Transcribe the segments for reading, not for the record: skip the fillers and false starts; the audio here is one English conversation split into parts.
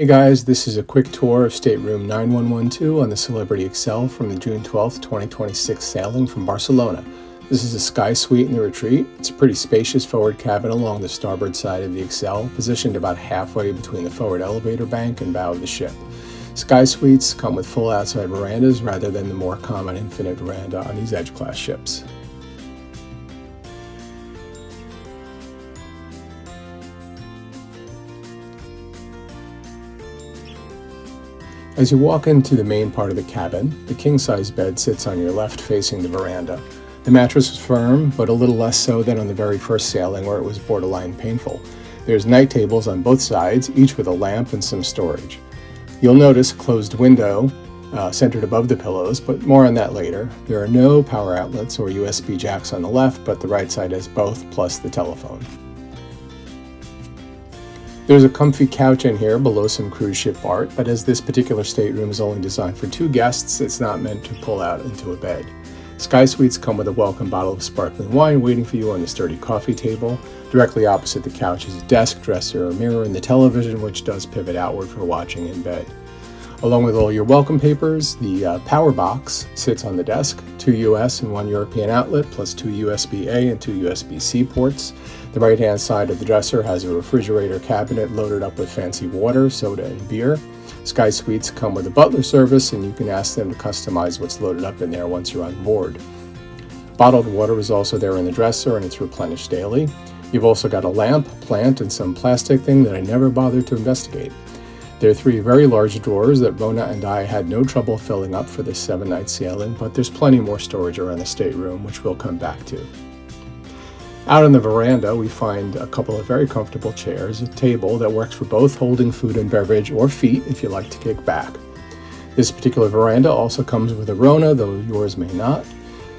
Hey guys, this is a quick tour of Stateroom 9112 on the Celebrity Xcel from the June 12th, 2026 sailing from Barcelona. This is a sky suite in the retreat. It's a pretty spacious forward cabin along the starboard side of the Xcel, positioned about halfway between the forward elevator bank and bow of the ship. Sky suites come with full outside verandas rather than the more common infinite veranda on these Edge-class ships. As you walk into the main part of the cabin, the king-size bed sits on your left facing the veranda. The mattress is firm, but a little less so than on the very first sailing where it was borderline painful. There's night tables on both sides, each with a lamp and some storage. You'll notice a closed window centered above the pillows, but more on that later. There are no power outlets or USB jacks on the left, but the right side has both, plus the telephone. There's a comfy couch in here below some cruise ship art, but as this particular stateroom is only designed for 2 guests, it's not meant to pull out into a bed. Sky suites come with a welcome bottle of sparkling wine waiting for you on the sturdy coffee table. Directly opposite the couch is a desk, dresser, a mirror, and the television, which does pivot outward for watching in bed. Along with all your welcome papers, the power box sits on the desk, 2 US and 1 European outlet, plus 2 USB-A and 2 USB-C ports. The right-hand side of the dresser has a refrigerator cabinet loaded up with fancy water, soda, and beer. Sky suites come with a butler service, and you can ask them to customize what's loaded up in there once you're on board. Bottled water is also there in the dresser, and it's replenished daily. You've also got a lamp, plant, and some plastic thing that I never bothered to investigate. There are 3 very large drawers that Rona and I had no trouble filling up for this 7-night sailing, but there's plenty more storage around the stateroom, which we'll come back to. Out on the veranda, we find a couple of very comfortable chairs, a table that works for both holding food and beverage or feet if you like to kick back. This particular veranda also comes with a Rona, though yours may not.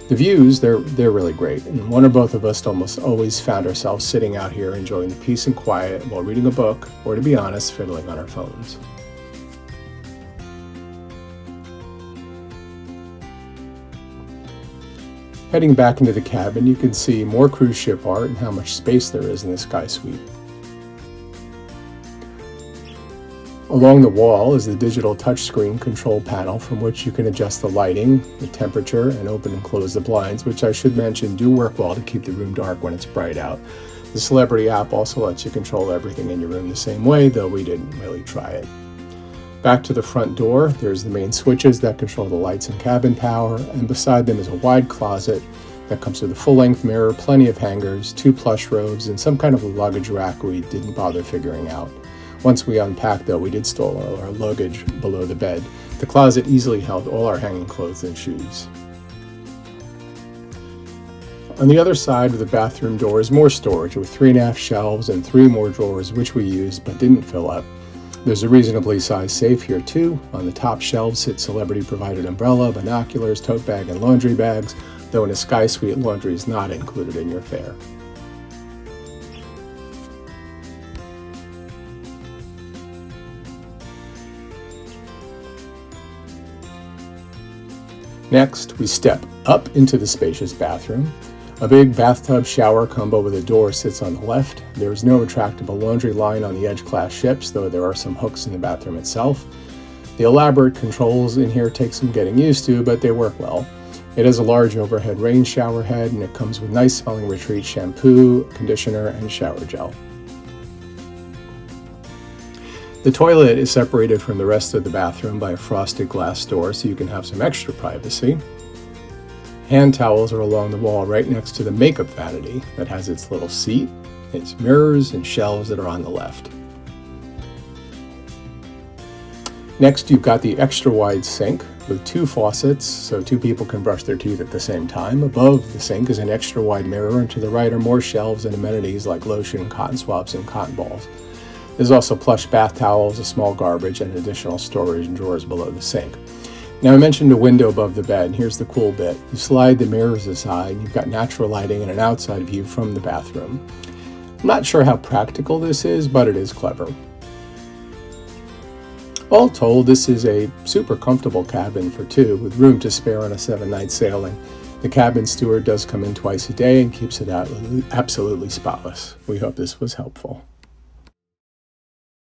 The views, they're really great, and one or both of us almost always found ourselves sitting out here enjoying the peace and quiet while reading a book, or to be honest, fiddling on our phones. Heading back into the cabin, you can see more cruise ship art and how much space there is in the sky suite. Along the wall is the digital touchscreen control panel from which you can adjust the lighting, the temperature, and open and close the blinds, which I should mention do work well to keep the room dark when it's bright out. The Celebrity app also lets you control everything in your room the same way, though we didn't really try it. Back to the front door, there's the main switches that control the lights and cabin power, and beside them is a wide closet that comes with a full-length mirror, plenty of hangers, 2 plush robes, and some kind of a luggage rack we didn't bother figuring out. Once we unpacked, though, we did store all our luggage below the bed. The closet easily held all our hanging clothes and shoes. On the other side of the bathroom door is more storage with 3.5 shelves and 3 more drawers, which we used but didn't fill up. There's a reasonably sized safe here too. On the top shelves sit Celebrity provided umbrella, binoculars, tote bag, and laundry bags, though in a sky suite, laundry is not included in your fare. Next, we step up into the spacious bathroom. A big bathtub shower combo with a door sits on the left. There is no retractable laundry line on the Edge-class ships, though there are some hooks in the bathroom itself. The elaborate controls in here take some getting used to, but they work well. It has a large overhead rain shower head, and it comes with nice smelling retreat shampoo, conditioner, and shower gel. The toilet is separated from the rest of the bathroom by a frosted glass door so you can have some extra privacy. Hand towels are along the wall right next to the makeup vanity that has its little seat, its mirrors, and shelves that are on the left. Next, you've got the extra wide sink with 2 faucets so 2 people can brush their teeth at the same time. Above the sink is an extra wide mirror, and to the right are more shelves and amenities like lotion, cotton swabs, and cotton balls. There's also plush bath towels, a small garbage, and additional storage and drawers below the sink. Now, I mentioned a window above the bed, and here's the cool bit. You slide the mirrors aside, and you've got natural lighting and an outside view from the bathroom. I'm not sure how practical this is, but it is clever. All told, this is a super comfortable cabin for 2, with room to spare on a 7-night sailing. The cabin steward does come in twice a day and keeps it absolutely spotless. We hope this was helpful.